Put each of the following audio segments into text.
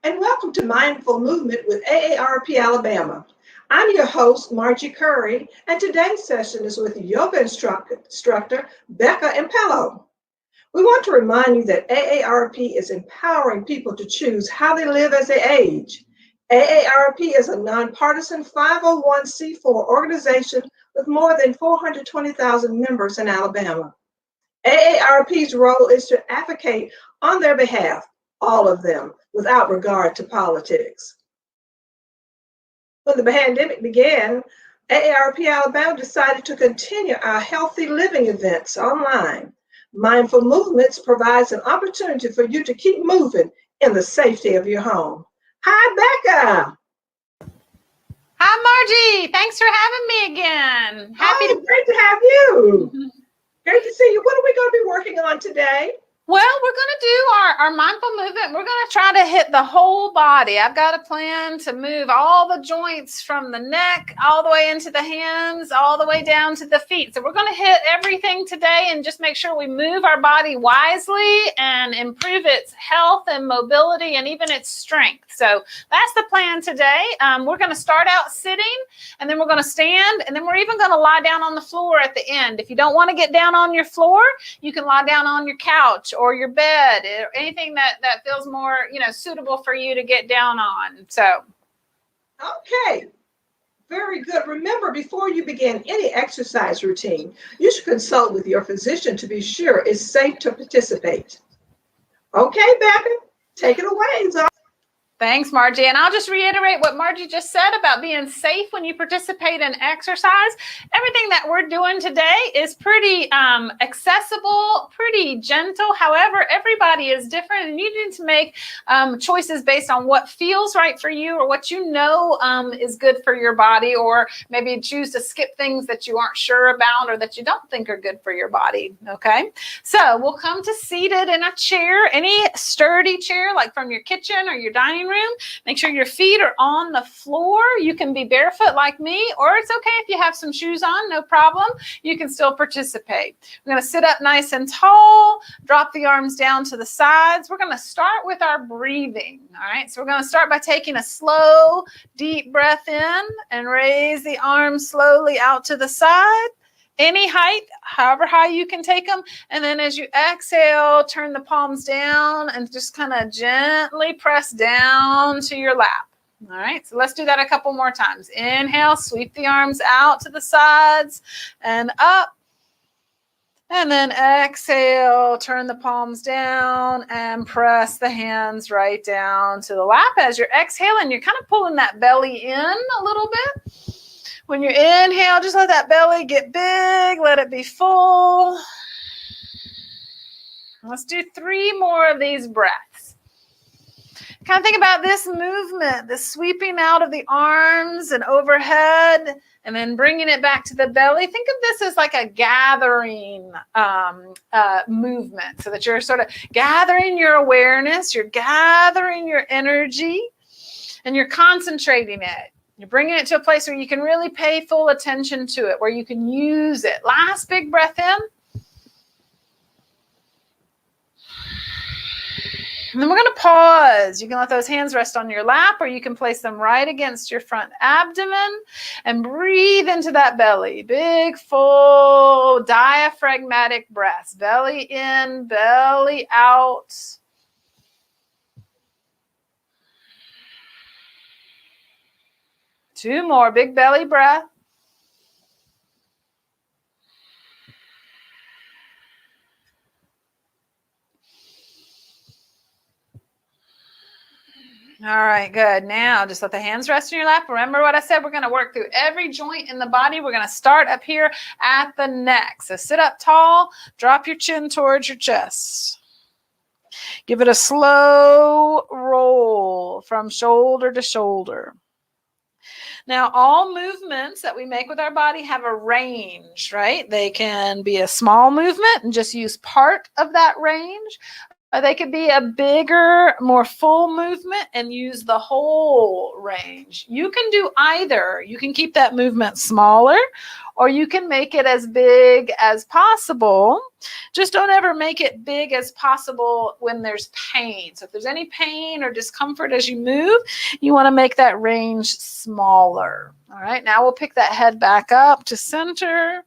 and welcome to Mindful Movement with AARP Alabama. I'm your host, Margie Curry, and today's session is with yoga instructor Becca Impello. We want to remind you that AARP is empowering people to choose how they live as they age. AARP is a nonpartisan 501c4 organization with more than 420,000 members in Alabama. AARP's role is to advocate on their behalf, all of them, without regard to politics. When the pandemic began, AARP Alabama decided to continue our healthy living events online. Mindful Movements provides an opportunity for you to keep moving in the safety of your home. Hi, Becca. Hi, Margie. Thanks for having me again. Great to have you. Great to see you. What are we going to be working on today? Well, we're going to do our mindful movement. We're going to try to hit the whole body. I've got a plan to move all the joints from the neck all the way into the hands, all the way down to the feet. So we're going to hit everything today and just make sure we move our body wisely and improve its health and mobility and even its strength. So that's the plan today. We're going to start out sitting, and then we're going to stand, and then we're even going to lie down on the floor at the end. If you don't want to get down on your floor, you can lie down on your couch or your bed, or anything that feels more, suitable for you to get down on. So, okay, very good. Remember, before you begin any exercise routine, you should consult with your physician to be sure it's safe to participate. Okay, Becca, take it away. Thanks, Margie. And I'll just reiterate what Margie just said about being safe when you participate in exercise. Everything that we're doing today is pretty accessible, pretty gentle. However, everybody is different, and you need to make choices based on what feels right for you or what you know is good for your body, or maybe choose to skip things that you aren't sure about or that you don't think are good for your body. Okay, so we'll come to seated in a chair, any sturdy chair like from your kitchen or your dining room. Make sure your feet are on the floor. You can be barefoot like me, or it's okay if you have some shoes on, no problem. You can still participate. We're going to sit up nice and tall, drop the arms down to the sides. We're going to start with our breathing. All right, so we're going to start by taking a slow, deep breath in and raise the arms slowly out to the side. Any height, however high you can take them. And then as you exhale, turn the palms down and just kind of gently press down to your lap. All right, so let's do that a couple more times. Inhale, sweep the arms out to the sides and up. And then exhale, turn the palms down and press the hands right down to the lap. As you're exhaling, you're kind of pulling that belly in a little bit. When you inhale, just let that belly get big. Let it be full. Let's do 3 more of these breaths. Kind of think about this movement, the sweeping out of the arms and overhead, and then bringing it back to the belly. Think of this as like a gathering movement, so that you're sort of gathering your awareness, you're gathering your energy, and you're concentrating it. You're bringing it to a place where you can really pay full attention to it, where you can use it. Last big breath in. And then we're going to pause. You can let those hands rest on your lap, or you can place them right against your front abdomen and breathe into that belly. Big, full, diaphragmatic breaths. Belly in, belly out. Two more, big belly breath. All right, good. Now just let the hands rest in your lap. Remember what I said, we're going to work through every joint in the body. We're going to start up here at the neck. So sit up tall, drop your chin towards your chest. Give it a slow roll from shoulder to shoulder. Now, all movements that we make with our body have a range, right? They can be a small movement and just use part of that range. Or they could be a bigger, more full movement and use the whole range. You can do either. You can keep that movement smaller, or you can make it as big as possible. Just don't ever make it big as possible when there's pain. So if there's any pain or discomfort as you move, you want to make that range smaller. All right, now we'll pick that head back up to center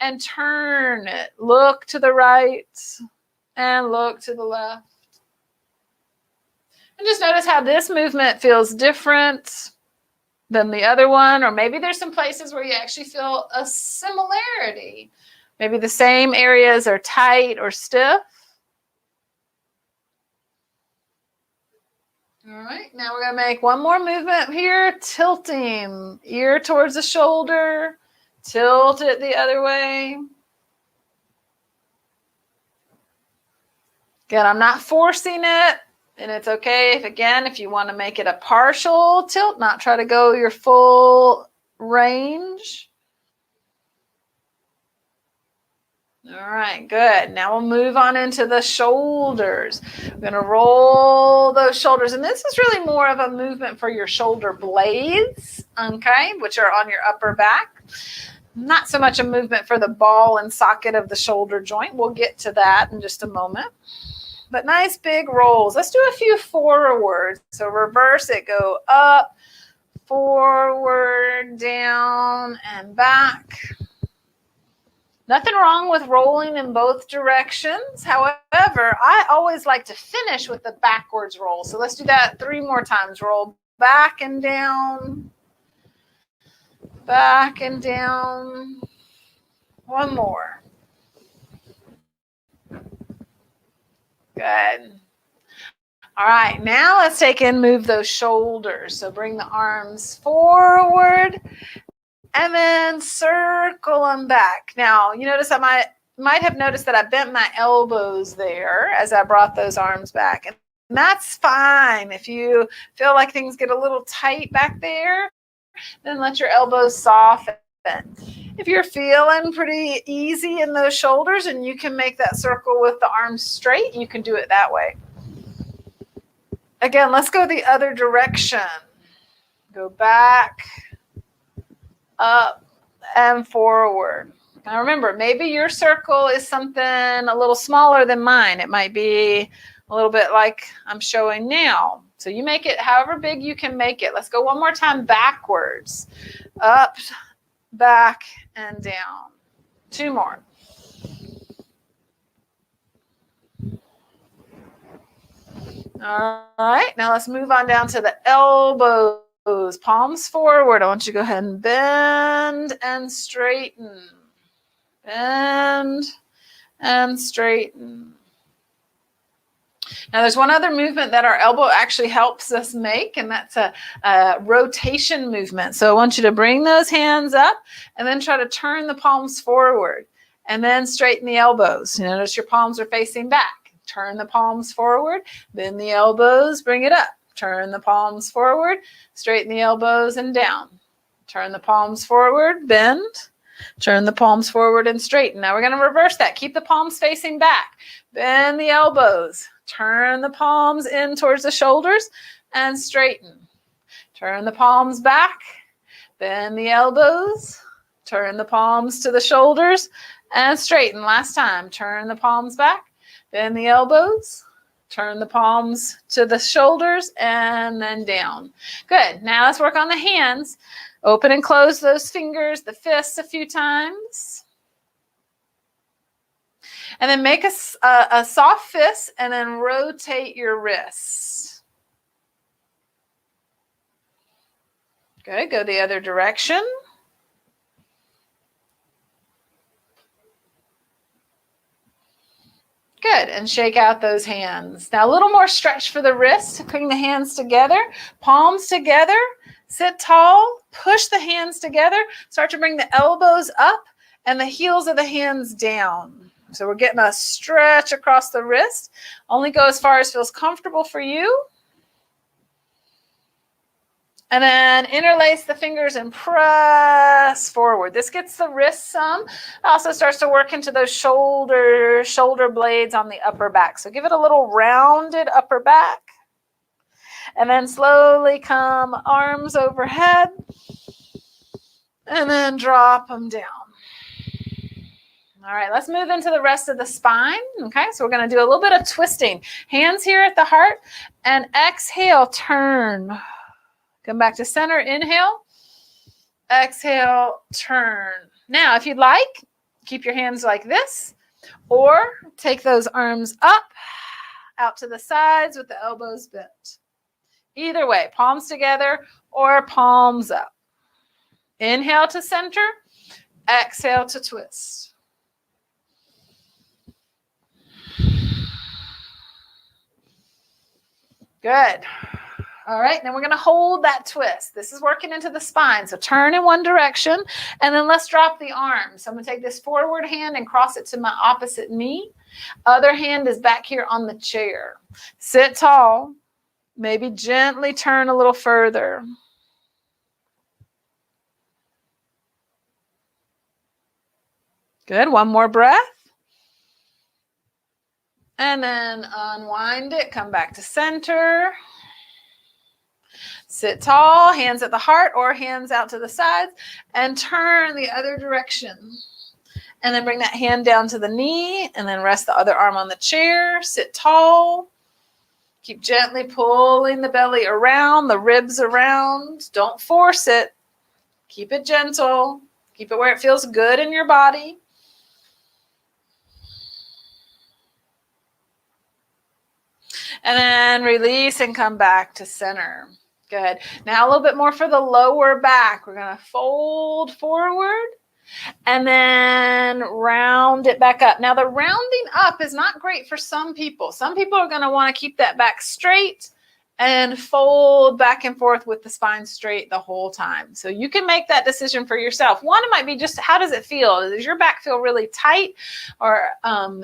and turn it. Look to the right and look to the left. And just notice how this movement feels different than the other one, or maybe there's some places where you actually feel a similarity. Maybe the same areas are tight or stiff. All right, now we're going to make one more movement here, tilting, ear towards the shoulder, tilt it the other way. Again, I'm not forcing it. And it's okay if you want to make it a partial tilt, not try to go your full range. All right, good. Now we'll move on into the shoulders. We're going to roll those shoulders. And this is really more of a movement for your shoulder blades, okay, which are on your upper back. Not so much a movement for the ball and socket of the shoulder joint. We'll get to that in just a moment. But nice big rolls. Let's do a few forwards. So reverse it, go up, forward, down, and back. Nothing wrong with rolling in both directions. However, I always like to finish with the backwards roll. So let's do that 3 more times. Roll back and down, back and down. One more. Good. All right, now let's take and move those shoulders. So bring the arms forward and then circle them back. Now, you notice I might have noticed that I bent my elbows there as I brought those arms back. And that's fine. If you feel like things get a little tight back there, then let your elbows soften. If you're feeling pretty easy in those shoulders and you can make that circle with the arms straight, you can do it that way. Again, let's go the other direction. Go back, up, and forward. Now remember, maybe your circle is something a little smaller than mine. It might be a little bit like I'm showing now. So you make it however big you can make it. Let's go one more time backwards. Up, back, and down. 2 more. All right, now let's move on down to the elbows. Palms forward. I want you to go ahead and bend and straighten. Bend and straighten. Now there's one other movement that our elbow actually helps us make, and that's a rotation movement. So I want you to bring those hands up and then try to turn the palms forward and then straighten the elbows. You notice your palms are facing back. Turn the palms forward, bend the elbows, bring it up. Turn the palms forward, straighten the elbows and down. Turn the palms forward, bend. Turn the palms forward and straighten. Now we're going to reverse that. Keep the palms facing back. Bend the elbows. Turn the palms in towards the shoulders and straighten. Turn the palms back. Bend the elbows. Turn the palms to the shoulders and straighten. Last time. Turn the palms back. Bend the elbows. Turn the palms to the shoulders and then down. Good. Now let's work on the hands. Open and close those fingers, the fists a few times. And then make a soft fist and then rotate your wrists. Good. Go the other direction. Good, and shake out those hands. Now a little more stretch for the wrists. Bring the hands together, palms together, sit tall, push the hands together, start to bring the elbows up and the heels of the hands down. So we're getting a stretch across the wrist. Only go as far as feels comfortable for you. And then interlace the fingers and press forward. This gets the wrist some. It also starts to work into those shoulder blades on the upper back. So give it a little rounded upper back. And then slowly come arms overhead. And then drop them down. All right, let's move into the rest of the spine. Okay, so we're going to do a little bit of twisting. Hands here at the heart. And exhale, turn. Come back to center, inhale, exhale, turn. Now, if you'd like, keep your hands like this, or take those arms up, out to the sides with the elbows bent. Either way, palms together or palms up. Inhale to center, exhale to twist. Good. All right, now we're going to hold that twist. This is working into the spine. So turn in one direction, and then let's drop the arms. So I'm going to take this forward hand and cross it to my opposite knee. Other hand is back here on the chair. Sit tall. Maybe gently turn a little further. Good. One more breath. And then unwind it. Come back to center. Sit tall, hands at the heart or hands out to the sides, and turn the other direction. And then bring that hand down to the knee, and then rest the other arm on the chair. Sit tall. Keep gently pulling the belly around, the ribs around. Don't force it. Keep it gentle. Keep it where it feels good in your body. And then release and come back to center. Good. Now a little bit more for the lower back. We're going to fold forward and then round it back up. Now the rounding up is not great for some people. Some people are going to want to keep that back straight and fold back and forth with the spine straight the whole time. So you can make that decision for yourself. One, it might be just, how does it feel? Does your back feel really tight, or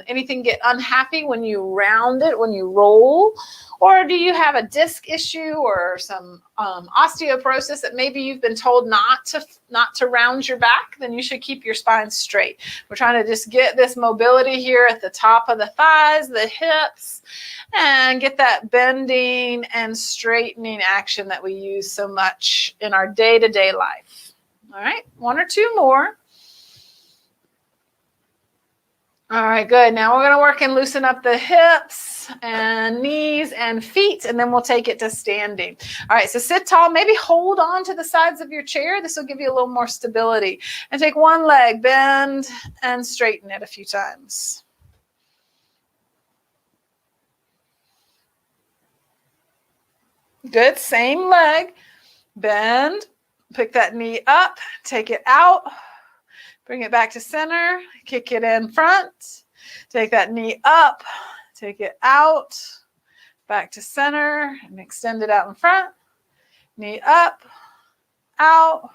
anything get unhappy when you round it, when you roll? Or do you have a disc issue or some osteoporosis that maybe you've been told not to round your back? Then you should keep your spine straight. We're trying to just get this mobility here at the top of the thighs, the hips, and get that bending and straightening action that we use so much in our day-to-day life. All right, one or two more. All right, good. Now we're going to work and loosen up the hips and knees and feet, and then we'll take it to standing. All right, so sit tall. Maybe hold on to the sides of your chair. This will give you a little more stability. And take one leg, bend, and straighten it a few times. Good. Same leg. Bend. Pick that knee up. Take it out. Bring it back to center. Kick it in front. Take that knee up. Take it out. Back to center. And extend it out in front. Knee up. Out.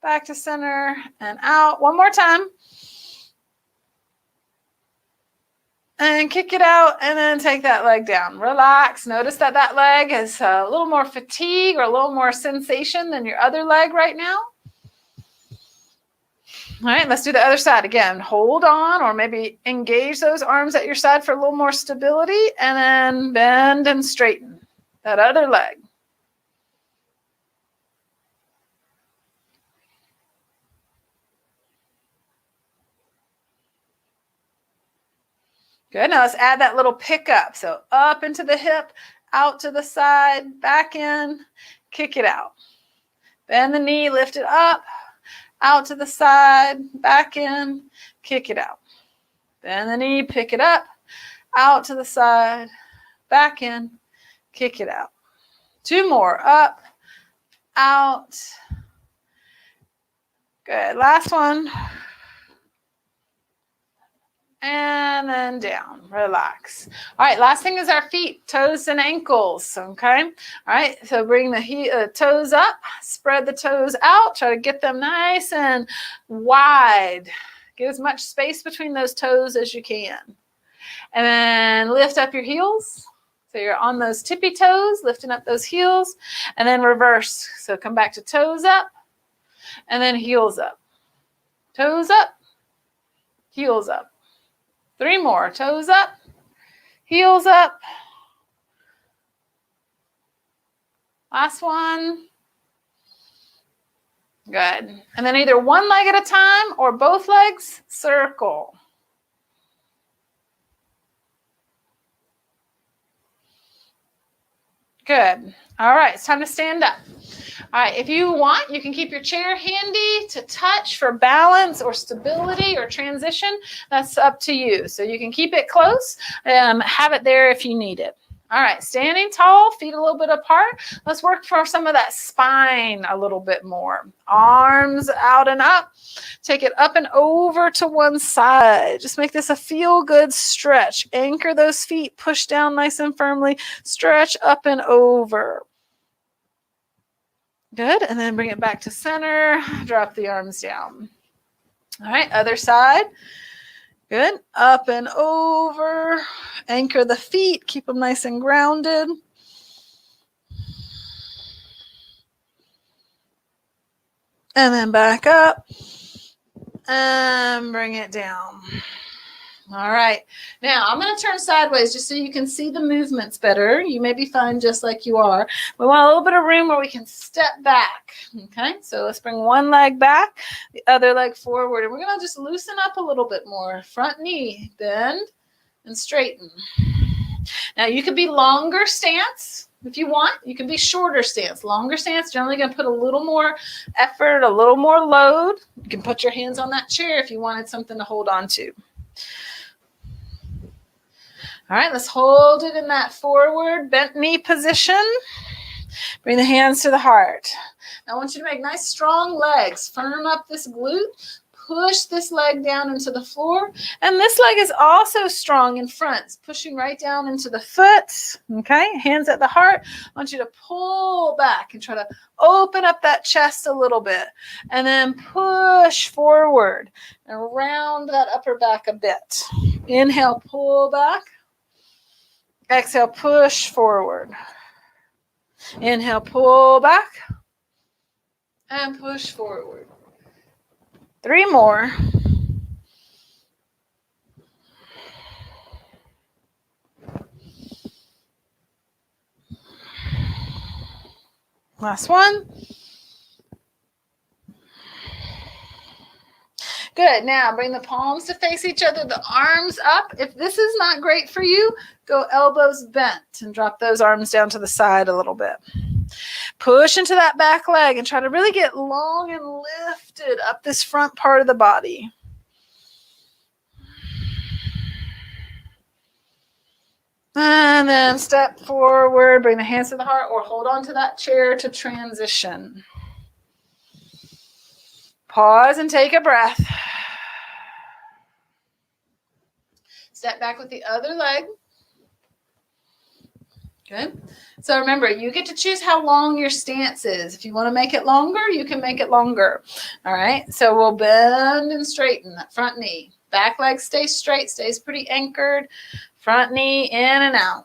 Back to center. And out. One more time. And kick it out, and then take that leg down. Relax. Notice that that leg has a little more fatigue or a little more sensation than your other leg right now. All right, let's do the other side again. Hold on, or maybe engage those arms at your side for a little more stability, and then bend and straighten that other leg. Good. Now let's add that little pickup. So up into the hip, out to the side, back in, kick it out. Bend the knee, lift it up, out to the side, back in, kick it out. Bend the knee, pick it up, out to the side, back in, kick it out. Two more. Up, out. Good. Last one. And then down. Relax. All right, last thing is our feet, toes and ankles. Okay. All right, so bring the toes up, spread the toes out, try to get them nice and wide. Get as much space between those toes as you can. And then lift up your heels So you're on those tippy toes, lifting up those heels, and then reverse. So come back to toes up, and then heels up. Toes up, heels up. 3 more. Toes up, heels up. Last one. Good. And then either one leg at a time or both legs, circle. Good. All right, it's time to stand up. All right, if you want, you can keep your chair handy to touch for balance or stability or transition. That's up to you. So you can keep it close, have it there if you need it. All right, standing tall, feet a little bit apart. Let's work for some of that spine a little bit more. Arms out and up. Take it up and over to one side. Just make this a feel-good stretch. Anchor those feet, push down nice and firmly. Stretch up and over. Good, and then bring it back to center. Drop the arms down. All right, other side. Good. Up and over. Anchor the feet. Keep them nice and grounded. And then back up. And bring it down. All right. Now, I'm going to turn sideways just so you can see the movements better. You may be fine just like you are. We want a little bit of room where we can step back. Okay, so let's bring one leg back, the other leg forward. And we're going to just loosen up a little bit more. Front knee, bend and straighten. Now, you could be longer stance if you want. You can be shorter stance. Longer stance, generally going to put a little more effort, a little more load. You can put your hands on that chair if you wanted something to hold on to. All right, let's hold it in that forward bent knee position. Bring the hands to the heart. Now I want you to make nice strong legs. Firm up this glute. Push this leg down into the floor. And this leg is also strong in front. It's pushing right down into the foot. Okay, hands at the heart. I want you to pull back and try to open up that chest a little bit. And then push forward and round that upper back a bit. Inhale, pull back. Exhale, push forward. Inhale, pull back. And push forward. 3 more. Last one. Good. Now bring the palms to face each other, the arms up. If this is not great for you, go elbows bent and drop those arms down to the side a little bit. Push into that back leg and try to really get long and lifted up this front part of the body. And then step forward, bring the hands to the heart or hold on to that chair to transition. Pause and take a breath. Step back with the other leg. Good. So remember, you get to choose how long your stance is. If you want to make it longer, you can make it longer. All right. So we'll bend and straighten that front knee. Back leg stays straight, stays pretty anchored. Front knee in and out.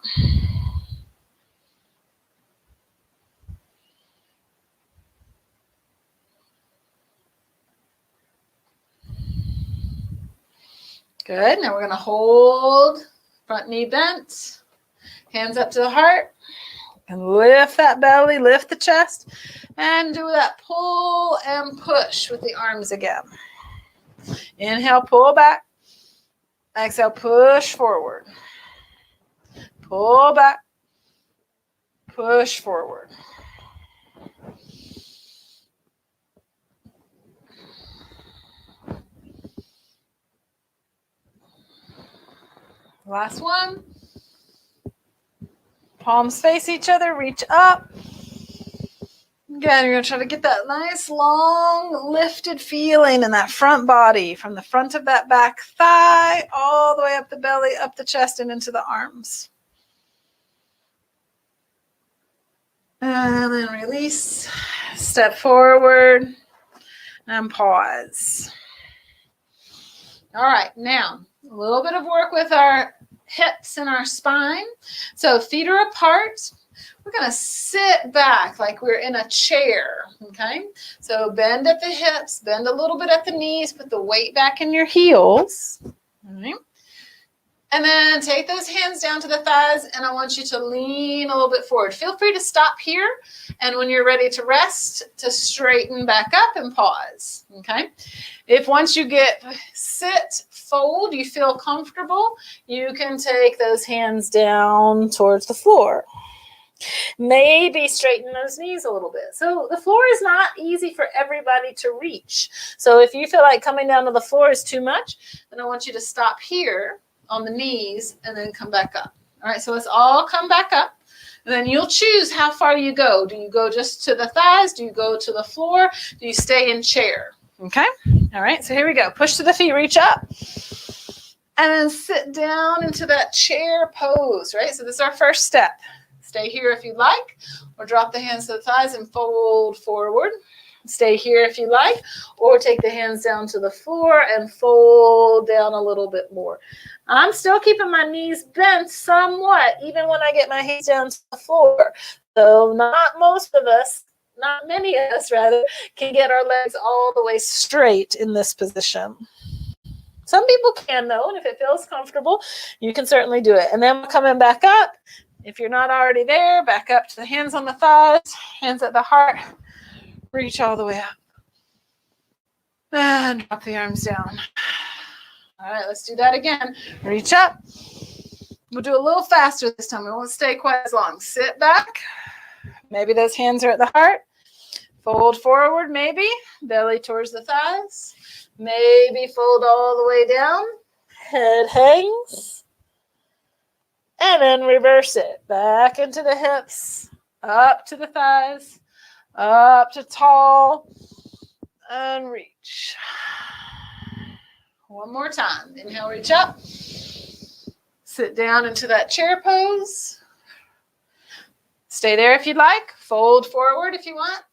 Good. Now we're going to hold front knee bent. Hands up to the heart. And lift that belly, lift the chest. And do that pull and push with the arms again. Inhale, pull back. Exhale, push forward. Pull back. Push forward. Last one. Palms face each other, reach up. Again, you're going to try to get that nice, long, lifted feeling in that front body, from the front of that back thigh, all the way up the belly, up the chest, and into the arms. And then release, step forward, and pause. All right, now, a little bit of work with our hips and our spine. So feet are apart. We're going to sit back like we're in a chair, okay? So bend at the hips, bend a little bit at the knees, put the weight back in your heels, all right? And then take those hands down to the thighs, and I want you to lean a little bit forward. Feel free to stop here, and when you're ready to rest, to straighten back up and pause, okay? If once you get sit, fold, you feel comfortable, you can take those hands down towards the floor. Maybe straighten those knees a little bit. So the floor is not easy for everybody to reach. So if you feel like coming down to the floor is too much, then I want you to stop here on the knees and then come back up. All right, so let's all come back up. And then you'll choose how far you go. Do you go just to the thighs? Do you go to the floor? Do you stay in chair? Okay, all right, so here we go. Push to the feet, reach up. And then sit down into that chair pose, right? So this is our first step. Stay here if you like, or drop the hands to the thighs and fold forward. Stay here if you like, or take the hands down to the floor and fold down a little bit more. I'm still keeping my knees bent somewhat, even when I get my hands down to the floor. So not most of us, not many of us rather, can get our legs all the way straight in this position. Some people can though, and if it feels comfortable, you can certainly do it. And then we're coming back up. If you're not already there, back up to the hands on the thighs, hands at the heart. Reach all the way up. And drop the arms down. All right, let's do that again. Reach up. We'll do a little faster this time. We won't stay quite as long. Sit back. Maybe those hands are at the heart. Fold forward, maybe. Belly towards the thighs. Maybe fold all the way down. Head hangs. And then reverse it. Back into the hips. Up to the thighs. Up to tall. And reach. One more time. Inhale, reach up. Sit down into that chair pose. Stay there if you'd like. Fold forward if you want.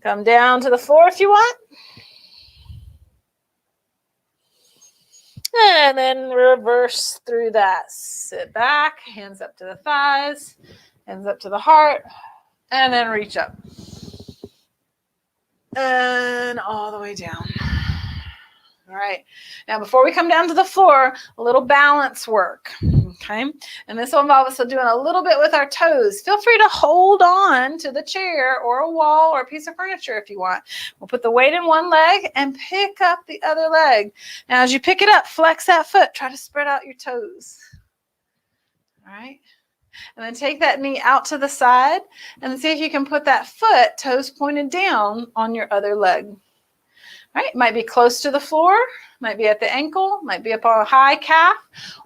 Come down to the floor if you want. And then reverse through that. Sit back, hands up to the thighs, hands up to the heart, and then reach up. And all the way down. All right. Now, before we come down to the floor, a little balance work. Okay. And this will involve us doing a little bit with our toes. Feel free to hold on to the chair or a wall or a piece of furniture if you want. We'll put the weight in one leg and pick up the other leg. Now, as you pick it up, flex that foot. Try to spread out your toes. All right. And then take that knee out to the side and see if you can put that foot, toes pointed down, on your other leg. All right, might be close to the floor, might be at the ankle, might be up on a high calf,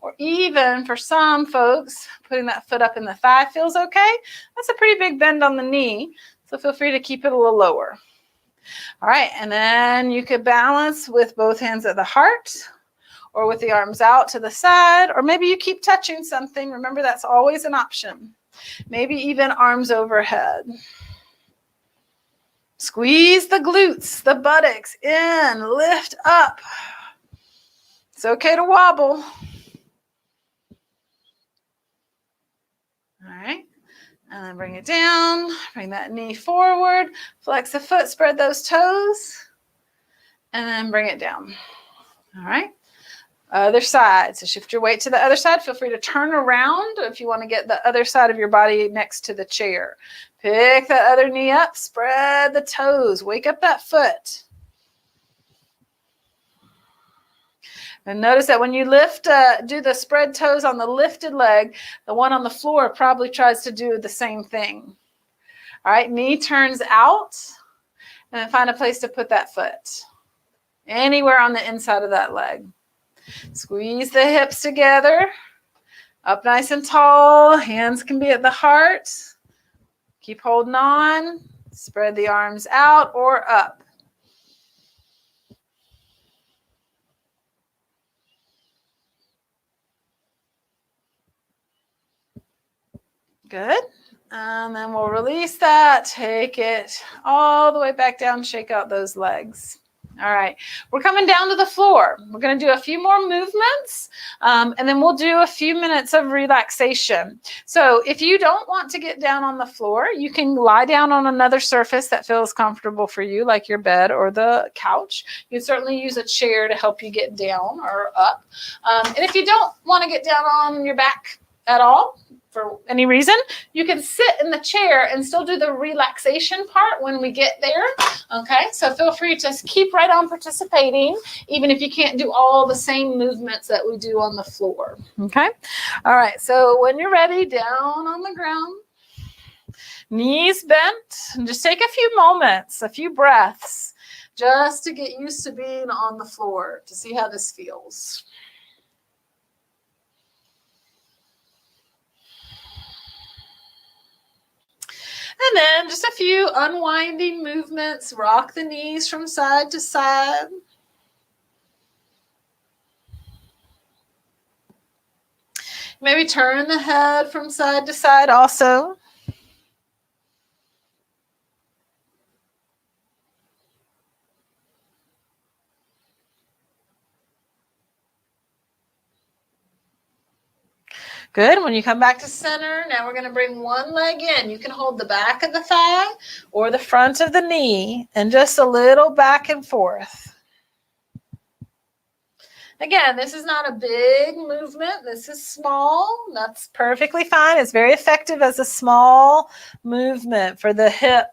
or even for some folks, putting that foot up in the thigh feels okay. That's a pretty big bend on the knee, so feel free to keep it a little lower. All right, and then you could balance with both hands at the heart, or with the arms out to the side, or maybe you keep touching something. Remember, that's always an option. Maybe even arms overhead. Squeeze the glutes, the buttocks in, lift up. It's okay to wobble. All right, and then bring it down, bring that knee forward, flex the foot, spread those toes, and then bring it down. All right. Other side. So shift your weight to the other side. Feel free to turn around if you want to get the other side of your body next to the chair. Pick that other knee up. Spread the toes. Wake up that foot. And notice that when you lift, do the spread toes on the lifted leg, the one on the floor probably tries to do the same thing. All right, knee turns out. And then find a place to put that foot. Anywhere on the inside of that leg. Squeeze the hips together, up nice and tall. Hands can be at the heart. Keep holding on. Spread the arms out or up. Good. And then we'll release that. Take it all the way back down. Shake out those legs. All right, we're coming down to the floor. We're going to do a few more movements, and then we'll do a few minutes of relaxation. So if you don't want to get down on the floor, you can lie down on another surface that feels comfortable for you, like your bed or the couch. You can certainly use a chair to help you get down or up. And if you don't want to get down on your back at all, for any reason, you can sit in the chair and still do the relaxation part when we get there. Okay, so feel free to keep right on participating, even if you can't do all the same movements that we do on the floor. Okay, all right, so when you're ready, down on the ground, knees bent, and just take a few moments, a few breaths, just to get used to being on the floor, to see how this feels. And then just a few unwinding movements. Rock the knees from side to side. Maybe turn the head from side to side also. Good. When you come back to center, now we're going to bring one leg in. You can hold the back of the thigh or the front of the knee and just a little back and forth. Again, this is not a big movement. This is small. That's perfectly fine. It's very effective as a small movement for the hip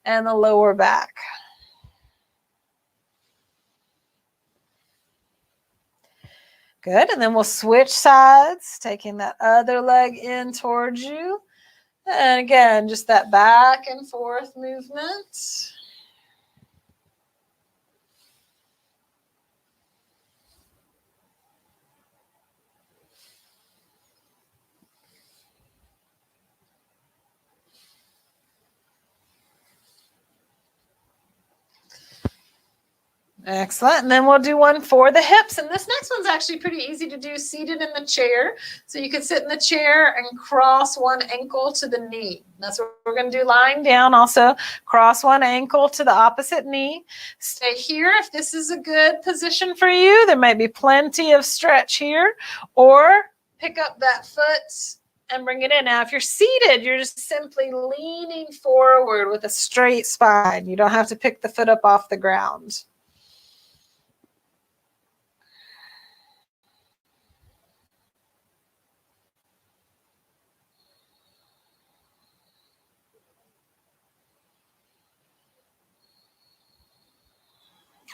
and the lower back. Good, and then we'll switch sides, taking that other leg in towards you. And again, just that back and forth movement. Excellent. And then we'll do one for the hips. And this next one's actually pretty easy to do seated in the chair. So you can sit in the chair and cross one ankle to the knee. That's what we're going to do lying down also. Cross one ankle to the opposite knee. Stay here if this is a good position for you. There might be plenty of stretch here. Or pick up that foot and bring it in. Now, if you're seated, you're just simply leaning forward with a straight spine. You don't have to pick the foot up off the ground.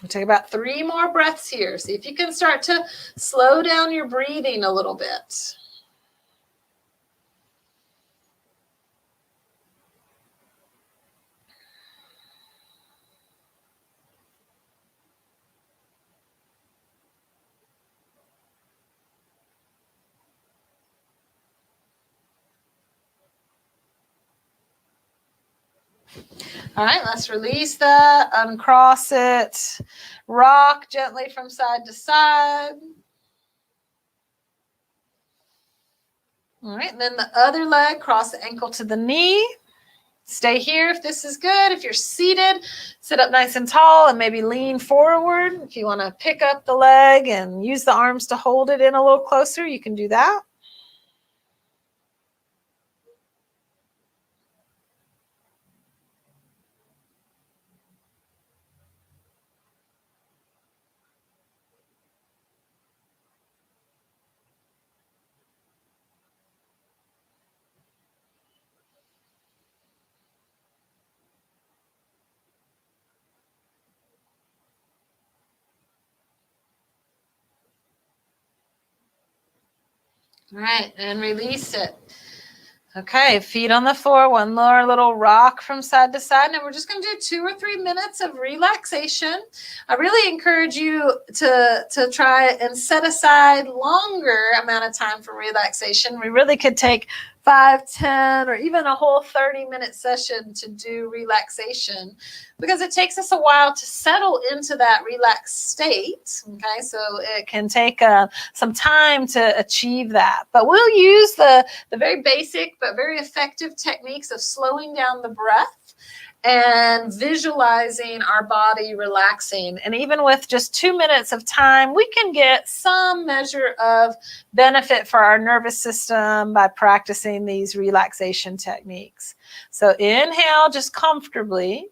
We'll take about 3 more breaths here. See if you can start to slow down your breathing a little bit. All right, let's release that, uncross it, rock gently from side to side. All right, and then the other leg, cross the ankle to the knee. Stay here if this is good. If you're seated, sit up nice and tall and maybe lean forward. If you want to pick up the leg and use the arms to hold it in a little closer, you can do that. All right, and release it. Okay, feet on the floor, one more little rock from side to side. And we're just going to do 2 or 3 minutes of relaxation. I really encourage you to try and set aside longer amount of time for relaxation. We really could take 5, 10, or even a whole 30-minute session to do relaxation because it takes us a while to settle into that relaxed state. Okay, so it can take some time to achieve that. But we'll use the very basic but very effective techniques of slowing down the breath and visualizing our body relaxing. And even with just 2 minutes of time, we can get some measure of benefit for our nervous system by practicing these relaxation techniques. So inhale just comfortably.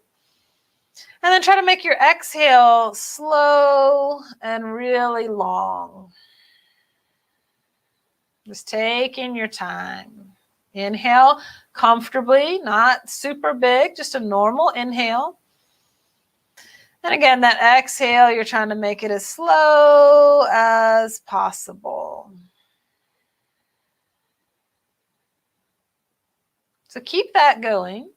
And then try to make your exhale slow and really long. Just taking your time. Inhale comfortably, not super big, just a normal inhale. And again, that exhale, you're trying to make it as slow as possible. So keep that going.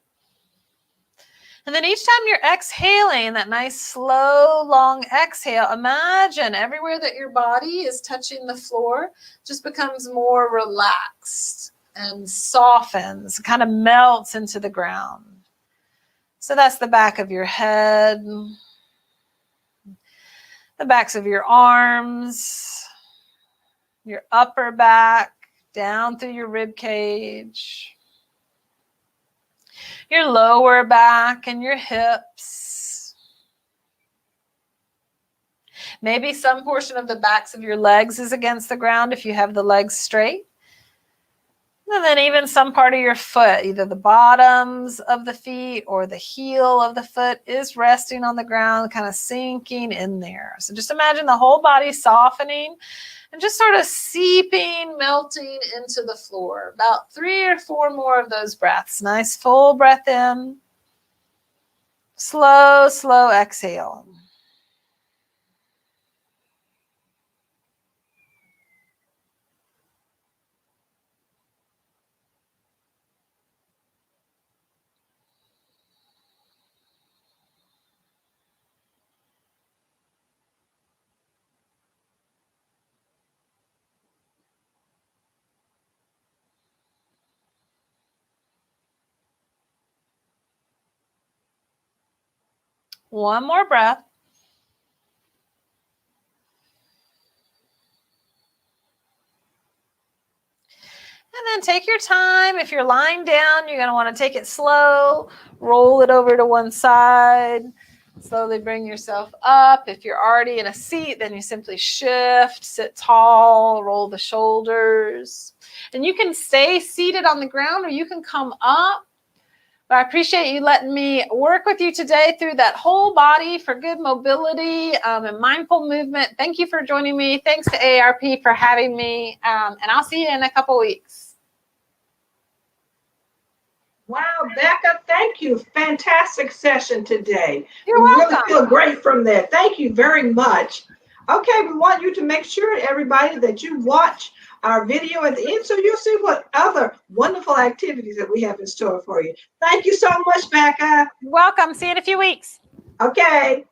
And then each time you're exhaling, that nice, slow, long exhale, imagine everywhere that your body is touching the floor just becomes more relaxed and softens, kind of melts into the ground. So that's the back of your head, the backs of your arms, your upper back, down through your rib cage, your lower back and your hips. Maybe some portion of the backs of your legs is against the ground if you have the legs straight. And then even some part of your foot, either the bottoms of the feet or the heel of the foot is resting on the ground, kind of sinking in there. So just imagine the whole body softening and just sort of seeping, melting into the floor. About 3 or 4 more of those breaths. Nice full breath in. Slow, slow exhale. One more breath. And then take your time. If you're lying down, you're going to want to take it slow. Roll it over to one side. Slowly bring yourself up. If you're already in a seat, then you simply shift, sit tall, roll the shoulders. And you can stay seated on the ground or you can come up. But I appreciate you letting me work with you today through that whole body for good mobility and mindful movement. Thank you for joining me. Thanks to AARP for having me. And I'll see you in a couple weeks. Wow, Becca, thank you. Fantastic session today. You're we welcome. Really feel great from there. Thank you very much. Okay, we want you to make sure, everybody, that you watch our video at the end so you'll see what other wonderful activities that we have in store for you. Thank you so much, Becca. You're welcome. See you in a few weeks. Okay.